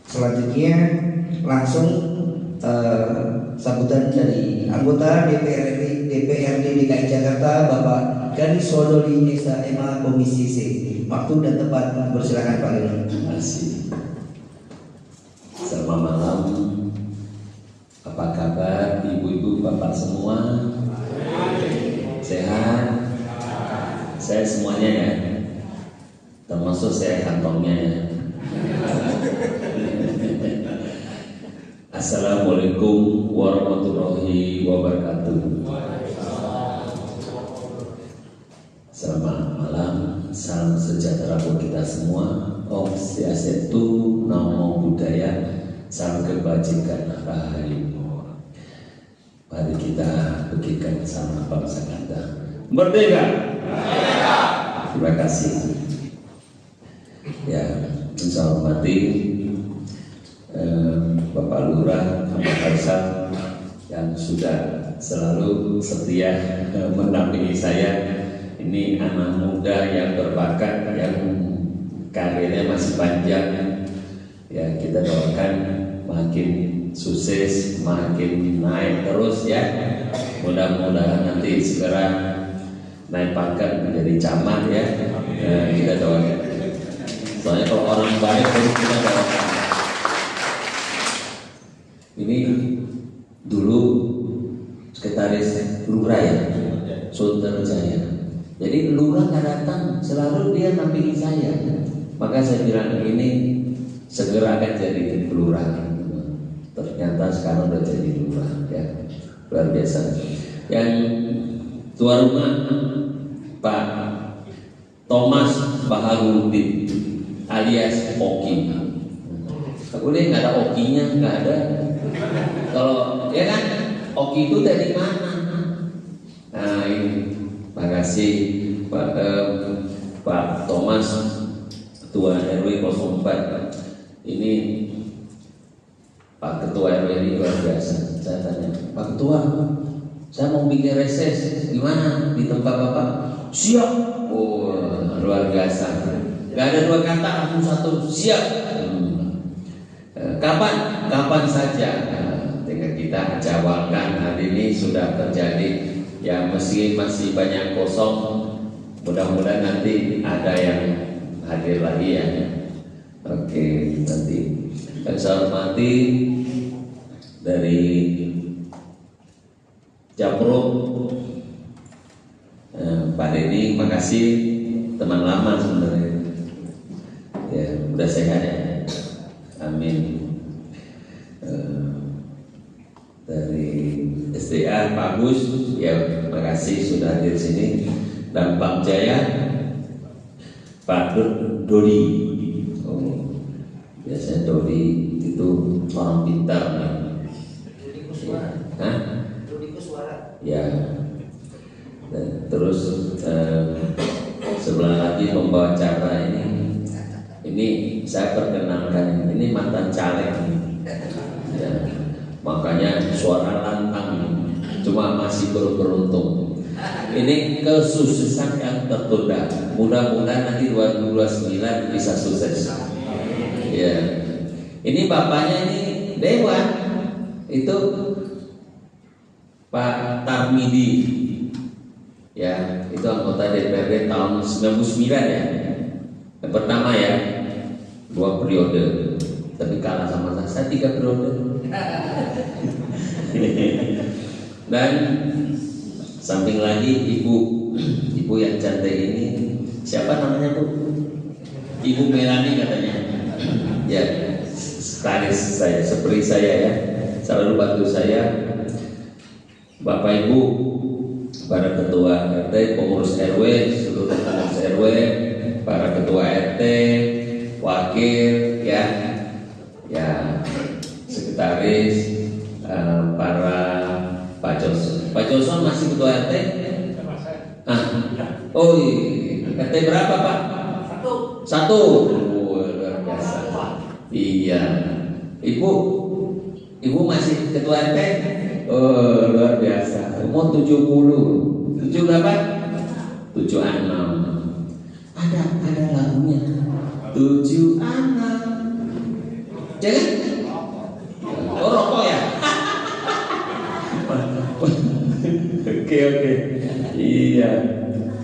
Selanjutnya langsung sambutan dari anggota DPRD DKI Jakarta Bapak Gani Sodoli Esa Ema Komisi C. Waktu dan tempat bersilakan Pak Gani. Terima kasih. Selamat malam. Apa kabar ibu-ibu bapak semua? Sehat? Saya semuanya ya, termasuk saya kantongnya ya. Assalamualaikum warahmatullahi wabarakatuh. Selamat malam, salam sejahtera buat kita semua. Om Swastiastu, Namo Buddhaya, salam kebajikan rahayu. Mari kita berikan sama bangsa kita. Merdeka! Merdeka! Terima kasih. Ya, saya hormati Bapak Lurah Ahmad Faisal yang sudah selalu setia mendampingi saya. Ini anak muda yang berbakat, yang karirnya masih panjang. Ya, kita doakan makin sukses, makin naik terus ya. Mudah-mudahan nanti segera naik pangkat menjadi camat ya. Kita doakan. Soalnya kalau orang baik terus kita doakan. Ini dulu sekretaris lurah ya, Sultan Jaya. Jadi lurah nggak datang, selalu dia nampingi saya. Maka saya bilang ini segera akan jadi lurah. Ternyata sekarang udah jadi lurah ya, luar biasa. Yang tuan rumah Pak Thomas Baharudin alias Oki. Aku lihat nggak ada Okinya, nggak ada. Kalau ya kan Oki itu dari mana? Nah ini, makasih Pak Thomas, Ketua RW 04. Ini Pak Ketua RW ini luar biasa. Saya tanya, Pak Ketua, saya mau bikin reses, gimana di tempat Bapak? Siap. Oh, luar biasa. Gak ada dua kata, langsung satu, siap. Kapan saja. Dengan kita jawabkan hari ini sudah terjadi. Ya meski masih banyak kosong, mudah-mudahan nanti ada yang hadir lagi ya. Oke, nanti. Dan saya hormati dari Japro, Pak Denny, makasih, teman lama sebenarnya. Ya, udah sehat ya. Amin. Dari SDA Pak Gus, ya makasih sudah hadir sini. Dan Pak Jaya, Pak Dodi. Oh, biasanya Dodi itu orang pintar nih. Dodi Kuswara. Ya. Dan terus sebelah lagi pembawa acara ini saya perkenalkan, ini mantan caleg. Ya. Makanya suara lantang, cuma masih beruntung. Ini kesuksesan yang tertunda. Mudah-mudahan nanti 2029 bisa sukses. Ya. Ini bapaknya ini Dewan, itu Pak Tarmidi. Ya, itu anggota DPRD tahun 99 ya. Yang pertama ya, 2 periode. Tapi kalah sama saya 3 periode. Dan samping lagi ibu yang cantik ini, siapa namanya Bu? Ibu Melani katanya. Ya, sekretaris saya, seperti saya ya, selalu bantu saya. Bapak Ibu, para ketua RT, pengurus RW, seluruh pengurus RW, para ketua RT, wakil ya, sekretaris, para Pak Joson masih ketua RT? Oh iya. RT berapa Pak? Satu. Oh, luar biasa. Iya. Ibu masih ketua RT? Oh, luar biasa. Umur 70. 7 berapa? 76. Ada lagunya. 76. Jangan. Oh, rokok ya. Oke. Iya.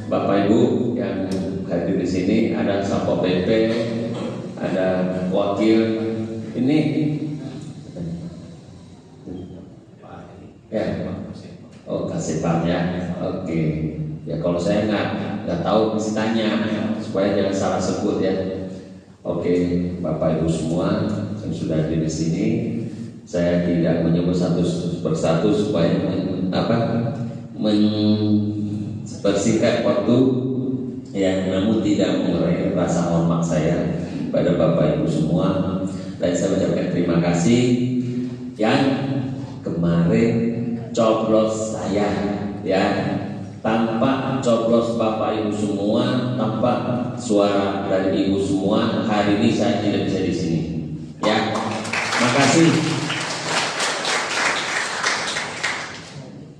Bapak Ibu yang hadir di sini, ada Satpol PP, ada wakil. Ini ya. Oh, Kasipam ya. Oke. Ya kalau saya nggak tahu mesti tanya supaya jangan salah sebut ya. Oke, Bapak Ibu semua yang sudah hadir di sini, saya tidak menyebut satu persatu supaya mempersingkat waktu, ya, namun tidak mengurangi rasa hormat saya pada Bapak Ibu semua. Dan saya ucapkan terima kasih yang kemarin coblos saya, ya, tanpa coblos Bapak Ibu semua, tanpa suara dari Ibu semua, hari ini saya tidak bisa di sini. Ya, makasih.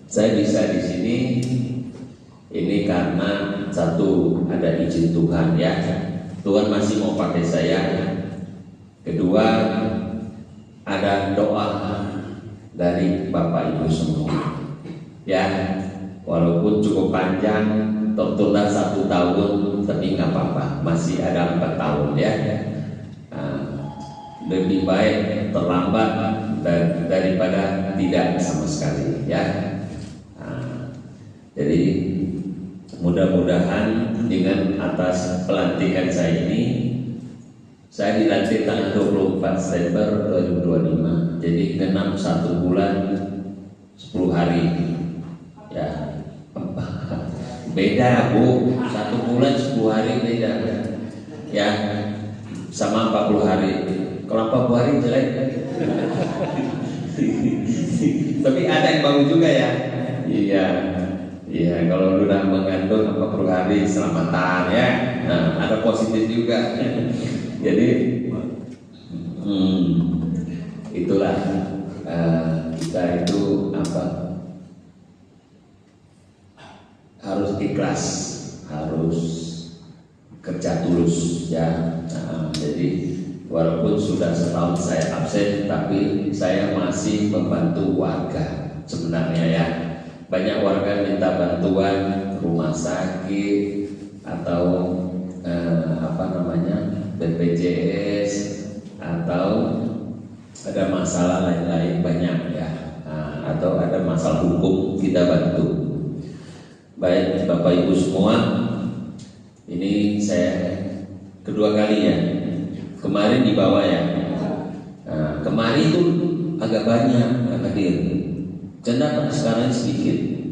Saya bisa di sini ini karena satu, ada izin Tuhan, ya. Tuhan masih mau pakai saya. Kedua, ada doa dari Bapak Ibu semua. Ya, walaupun cukup panjang, tertunda 1 tahun, tapi nggak apa-apa, masih ada 4 tahun, ya. Lebih baik terlambat daripada tidak sama sekali, ya. Jadi mudah-mudahan dengan atas pelantikan saya ini, saya dilantik tanggal 24 September 2025, jadi genap 1 bulan 10 hari, ya. Beda Bu, 1 bulan 10 hari beda, ya, sama 40 hari. Kalau 40 hari jelek, tapi ada yang bagus juga ya. Iya, kalau udah mengandung 40 hari selamatan, ya. Nah, ada positif juga. Jadi itulah kita itu harus ikhlas, harus kerja tulus, ya. Jadi walaupun sudah setahun saya absen, tapi saya masih membantu warga sebenarnya, ya. Banyak warga minta bantuan rumah sakit atau BPJS atau ada masalah lain-lain banyak, ya. Atau ada masalah hukum, kita bantu. Baik Bapak Ibu semua, ini saya kedua kalinya. Kemarin di bawah, ya. Kemarin itu agak banyak hadir. Kenapa sekarang sedikit?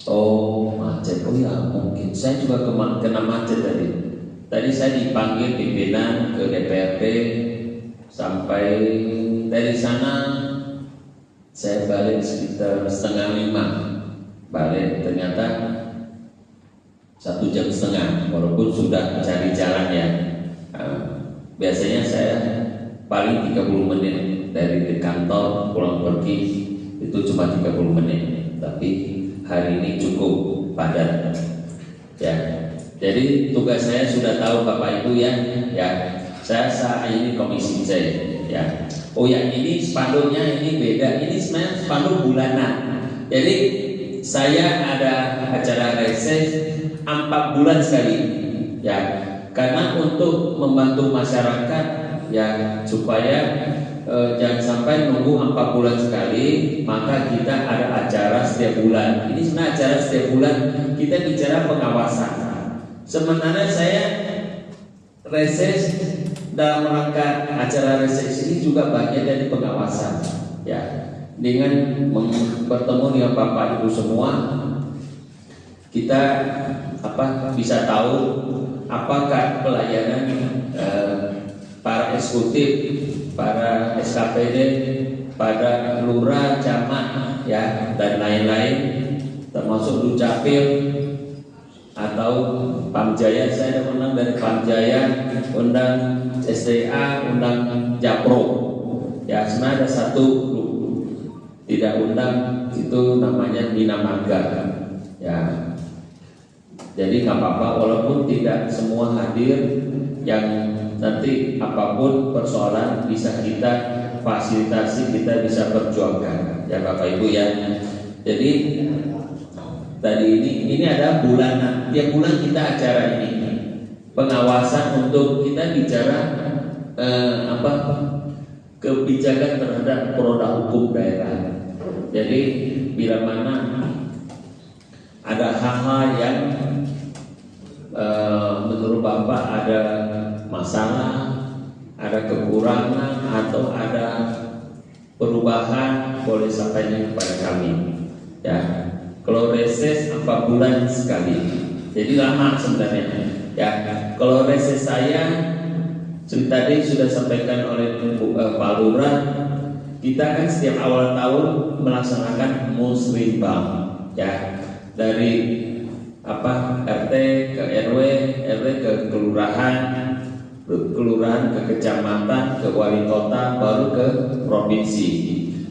Oh, macet. Oh ya, mungkin saya juga kena macet tadi. Tadi saya dipanggil pimpinan ke DPRD, sampai dari sana saya balik sekitar 4:30 balik, ternyata 1,5 jam, walaupun sudah cari jalan, ya. Biasanya saya paling 30 menit dari di kantor pulang pergi itu cuma 30 menit, tapi hari ini cukup padat, ya. Jadi tugas saya sudah tahu Bapak Ibu, ya. Saya saat ini komisi C, ya. Oh ya, ini spanduknya ini beda. Ini sebenarnya spanduk bulanan. Jadi saya ada acara reses 4 bulan sekali, ya. Karena untuk membantu masyarakat, ya, supaya jangan sampai nunggu 4 bulan sekali, maka kita ada acara setiap bulan. Ini sebenarnya acara setiap bulan, kita bicara pengawasan. Sebenarnya saya reses dalam rangka acara reses ini juga bagian dari pengawasan, ya. Dengan bertemu dengan Bapak Ibu semua, kita bisa tahu apakah pelayanan para eksekutif, para SKPD, pada lurah, camat, ya, dan lain-lain, termasuk Dukcapil atau Pamjaya. Saya undang dari Pamjaya, undang SDA, undang Japro, ya. Sebenarnya ada satu tidak undang, itu namanya Bina Marga, ya. Jadi nggak apa-apa, walaupun tidak semua hadir yang nanti apapun persoalan bisa kita fasilitasi, kita bisa perjuangkan ya Bapak Ibu ya. Jadi tadi ini ada bulanan, tiap bulan kita acara ini pengawasan untuk kita bicara kebijakan terhadap produk hukum daerah. Jadi bila mana ada hal-hal yang menurut Bapak ada masalah, ada kekurangan atau ada perubahan, boleh sampaikan kepada kami ya. Kalau reses 4 bulan sekali, jadi lama sebenarnya ya. Kalau reses saya tadi sudah sampaikan oleh Pak Lurah, kita kan setiap awal tahun melaksanakan musribang ya, dari RT ke RW, RW ke kelurahan, kelurahan ke kecamatan, ke wali kota, baru ke provinsi.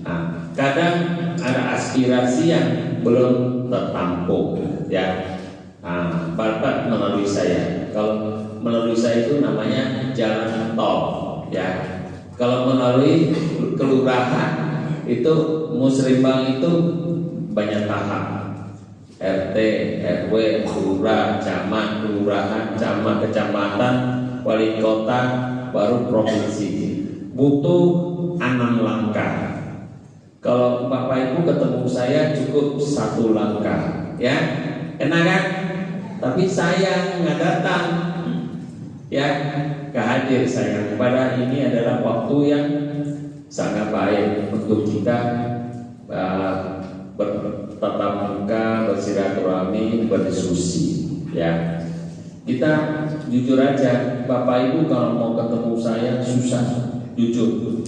Nah, kadang ada aspirasi yang belum tertampung ya. Nah, Bapak melalui saya. Kalau melalui saya itu namanya jalan tol ya. Kalau melalui kelurahan itu musribang itu banyak tahap. RT, RW, lurah, camat, kelurahan, camat, kecamatan, wali kota, baru provinsi. Butuh 6 langkah. Kalau Bapak Ibu ketemu saya cukup 1 langkah, ya, enak kan? Tapi saya nggak datang, ya, nggak hadir saya. Pada ini adalah waktu yang sangat baik untuk kita bertatap muka, bersilaturahmi, berdiskusi, ya. Kita jujur aja, Bapak Ibu kalau mau ketemu saya susah, jujur.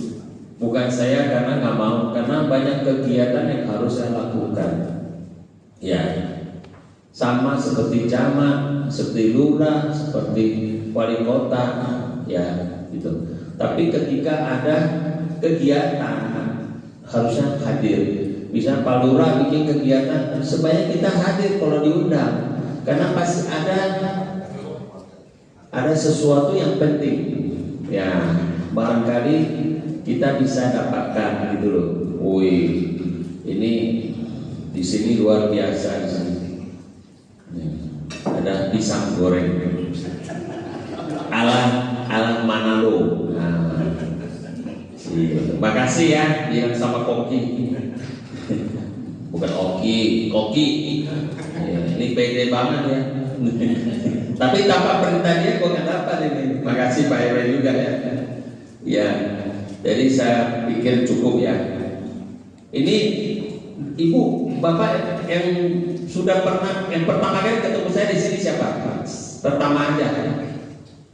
Bukan saya karena nggak mau, karena banyak kegiatan yang harus saya lakukan. Ya, sama seperti camat, seperti lurah, seperti wali kota, ya, gitu. Tapi ketika ada kegiatan harusnya hadir. Bisa Pak Lurah bikin kegiatan, sebanyak kita hadir kalau diundang, karena pasti ada sesuatu yang penting. Ya, barangkali kita bisa dapatkan gitu loh. Wih, ini di sini luar biasa di sini. Ada pisang goreng ala Manado. Nah, makasih ya, bilang sama Koki. Bukan Koki. Ya, ini pede banget ya. Tapi tanpa perintah dia gue nggak dapat ini. Makasih Pak RW juga ya. Ya, jadi saya pikir cukup ya. Ini Ibu, Bapak yang sudah pernah, yang pertama kali ketemu saya di sini siapa? Pertama aja.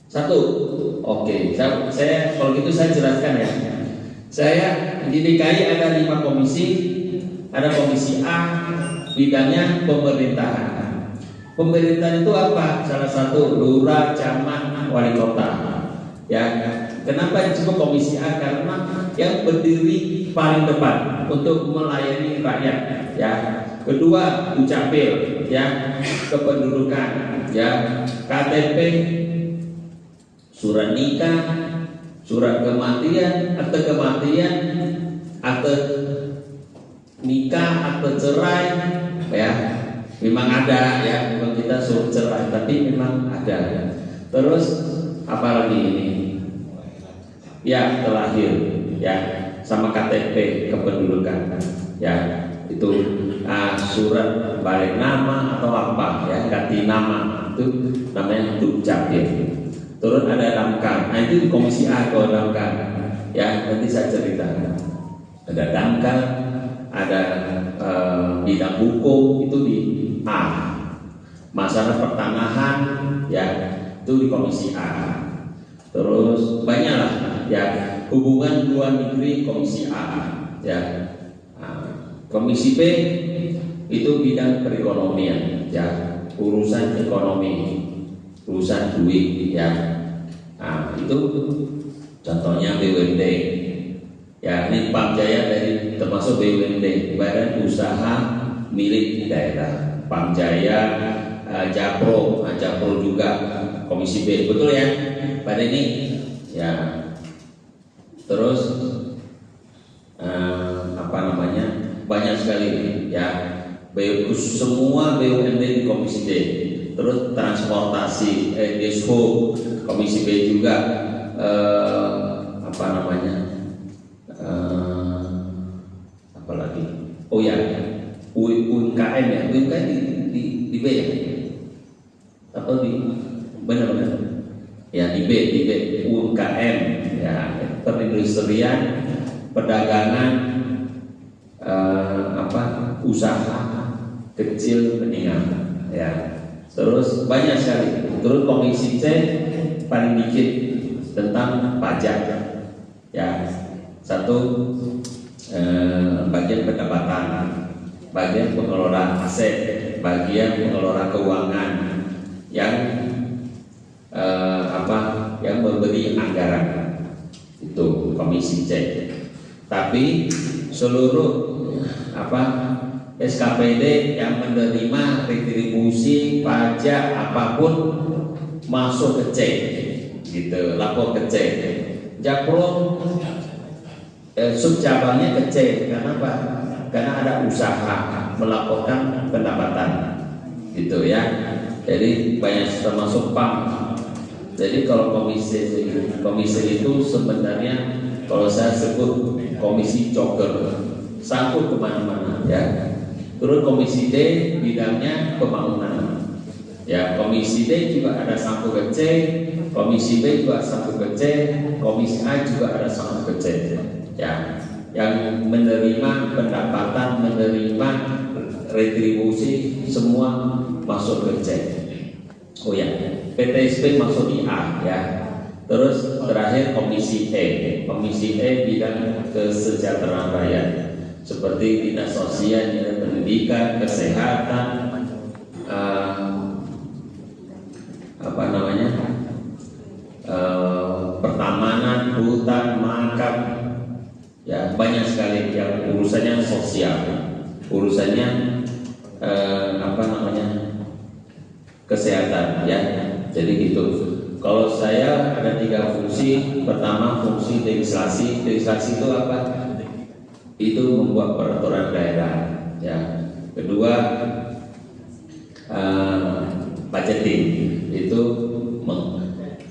1. Oke, saya kalau gitu saya jelaskan ya. Saya di DKI ada 5 komisi. Ada komisi A, bidangnya pemerintahan. Pemerintahan itu apa? Salah satu lurah, camat, wali kota. Ya, kenapa disebut komisi A? Karena yang berdiri paling depan untuk melayani rakyat. Ya, kedua Dukcapil, ya, kependudukan, ya, KTP, surat nikah, surat kematian, akte kematian, akte nikah, akte cerai, ya, memang ada ya, memang kita suruh cerai, tapi memang ada. Terus apalagi ini? Ya, terlahir, ya, sama KTP kependudukan, ya, itu surat balik nama atau apa, ya, ganti nama, itu namanya Dukcapil. Terus ada damkar, nah itu di komisi A kalau damkar, ya, nanti saya ceritakan. Ada damkar, ada bidang hukum itu di A, masalah pertanahan ya itu di komisi A. Terus banyak lah ya, hubungan luar negeri komisi A ya. Komisi B itu bidang perekonomian ya, urusan ekonomi, urusan duit ya. Nah, itu contohnya BUMD. Ya, ini Pamjaya dari termasuk BUMD, Badan Usaha Milik Daerah. Pamjaya, Japro juga komisi B, betul ya? Pada ini ya. Terus banyak sekali ya, semua BUMD di Komisi D. Terus transportasi, Dishub, Komisi B juga apalagi, oh ya, UMKM ya, UMKM di B ya, atau di benar-benar ya di B UMKM ya, perindustrian, perdagangan, usaha kecil menengah ya. Terus banyak sekali. Terus Komisi C paling dikit tentang pajak ya, satu bagian pendapatan, bagian pengelola aset, bagian pengelola keuangan yang yang memberi anggaran, itu Komisi C. Tapi seluruh SKPD yang menerima retribusi pajak apapun masuk ke C, gitu, lapor ke C. Jakpro subcabangnya ke C. Kenapa? Karena ada usaha melaporkan pendapatan, gitu ya. Jadi banyak termasuk PAM. Jadi kalau komisi itu sebenarnya kalau saya sebut komisi joker, sangkut kemana-mana ya. Terus Komisi D bidangnya pembangunan ya. Komisi D juga ada sangkut ke C, Komisi B juga sangkut ke C, Komisi A juga ada sangkut ke C ya. Yang menerima pendapatan, menerima retribusi semua masuk ke C. Oh ya, PTSP masuk di A ya. Terus terakhir Komisi E. Komisi E bidang kesejahteraan rakyat, seperti dinas sosial, dinas pendidikan, kesehatan, pertamanan, hutan, makam, ya banyak sekali yang urusannya sosial, urusannya kesehatan ya. Jadi gitu. Kalau saya ada 3 fungsi. Pertama fungsi legislasi. Legislasi itu apa? Itu membuat peraturan daerah ya. Kedua budgeting, itu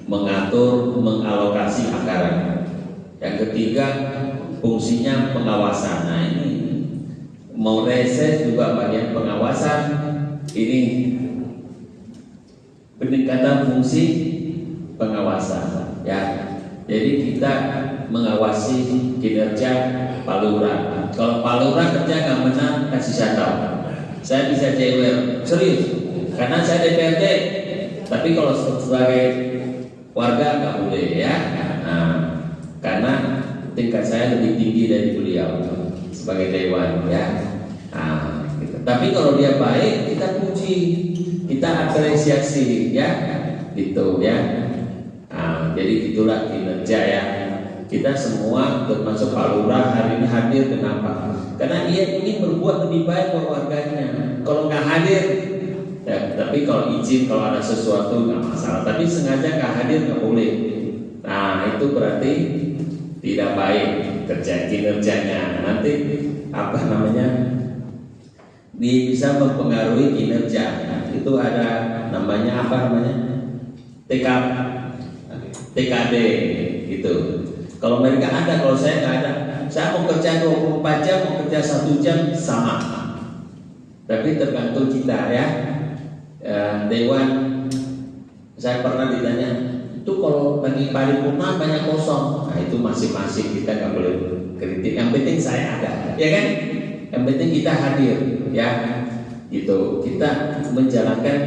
mengatur, mengalokasi anggaran. Yang ketiga fungsinya pengawasan. Nah ini mau reses juga bagian pengawasan. Ini peningkatan fungsi pengawasan ya. Jadi kita mengawasi kinerja Pak Lurah. Kalau Pak Lurah kerja nggak benar, kasih saya tahu. Saya bisa jewer, serius. Karena saya DPRD. Tapi kalau sebagai warga nggak boleh ya. Nah, karena tingkat saya lebih tinggi dari beliau sebagai dewan ya. Nah, gitu. Tapi kalau dia baik, kita puji, kita apresiasi ya, gitu ya. Nah, jadi itulah kinerja ya. Kita semua termasuk Pak Lurah hari ini hadir, kenapa? Karena dia ingin berbuat lebih baik buat warganya. Kalau nggak hadir, ya, tapi kalau izin, kalau ada sesuatu nggak masalah. Tapi sengaja nggak hadir nggak boleh. Nah itu berarti tidak baik kerja kinerjanya. Nanti dia bisa mempengaruhi kinerja. Itu ada namanya TKD gitu. Kalau mereka ada, kalau saya nggak ada. Saya mau kerja 24 jam, mau kerja 1 jam sama. Tapi tergantung kita ya. Dewan, saya pernah ditanya, itu kalau bagi paripurna banyak kosong. Nah itu masing-masing, kita nggak boleh kritik. Yang penting saya ada, ya kan? Yang penting kita hadir, ya. Gitu. Kita menjalankan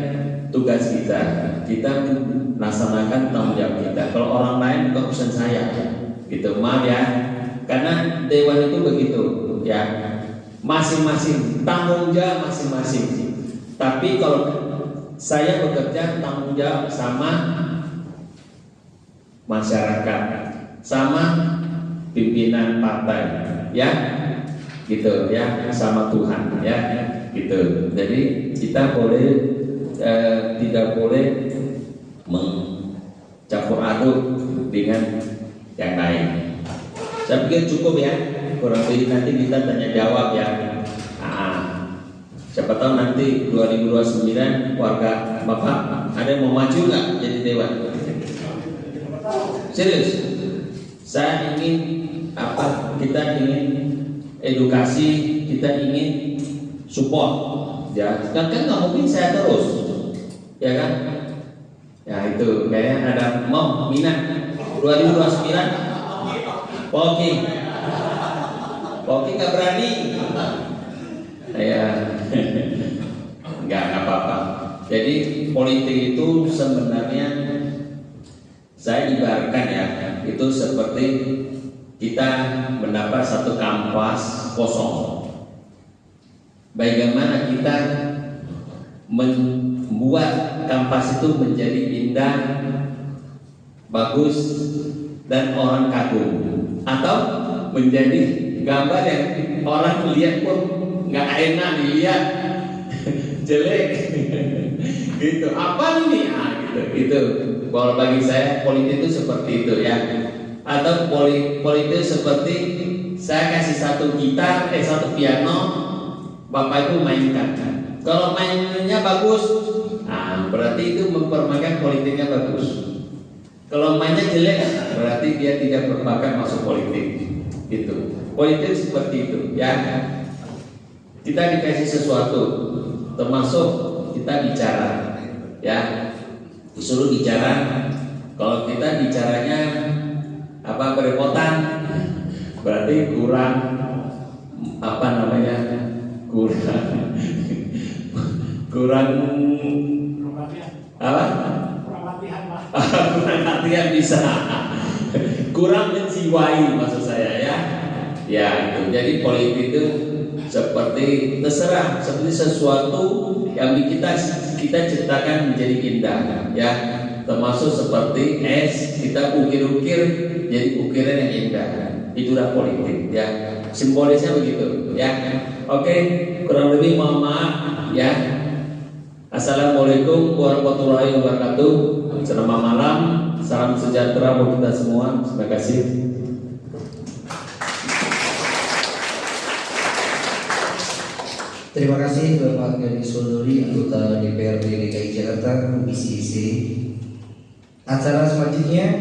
tugas kita. Kita melaksanakan tanggung jawab kita. Kalau orang lain bukan urusan saya, gitu. Maaf ya. Karena dewan itu begitu, ya. Masing-masing tanggung jawab masing-masing. Tapi kalau saya bekerja tanggung jawab sama masyarakat, sama pimpinan partai, ya, gitu ya, sama Tuhan, ya, gitu. Jadi kita tidak boleh mencampur aduk dengan yang lain. Saya pikir cukup ya, kurang lebih nanti kita tanya jawab ya. Siapa tahu nanti 2029 warga Bapak ada yang mau maju nggak jadi dewan? Serius? Saya ingin kita ingin edukasi, kita ingin support, ya. Kan nggak mungkin saya terus, ya kan? Ya itu kayaknya ada mau minat 2029. Poki nggak berani. Ya, nggak apa-apa. Jadi politik itu sebenarnya saya ibaratkan ya, itu seperti kita mendapat satu kanvas kosong. Bagaimana kita membuat kanvas itu menjadi indah, bagus, dan orang kagum, atau menjadi gambar yang orang melihat pun nggak enak dilihat, jelek, gitu. Apa ini? Gitu. Kalau bagi saya politik itu seperti itu ya. Atau politik seperti saya kasih satu gitar, satu piano, Bapak Ibu mainkan. Kalau mainnya bagus, berarti itu mempermainkan politiknya bagus. Kalau mainnya jelek, berarti dia tidak berbakat masuk politik. Gitu. Politik seperti itu ya. Kita dikasih sesuatu, termasuk kita bicara, ya, disuruh bicara. Kalau kita bicaranya berepotan, berarti kurang kurang kurang latihan bisa, kurang menjiwai maksud saya ya. Ya itu. Jadi politik itu seperti terserah, seperti sesuatu yang kita ciptakan menjadi indah ya, termasuk seperti es kita ukir-ukir jadi ukiran yang indah. Itulah politik ya, simbolisnya begitu ya. Oke, kurang lebih mohon maaf ya. Assalamualaikum warahmatullahi wabarakatuh. Selamat malam, salam sejahtera buat kita semua. Terima kasih. Terima kasih Bapak Gani Sodori, anggota DPRD DKI Jakarta Komisi C. Acara selanjutnya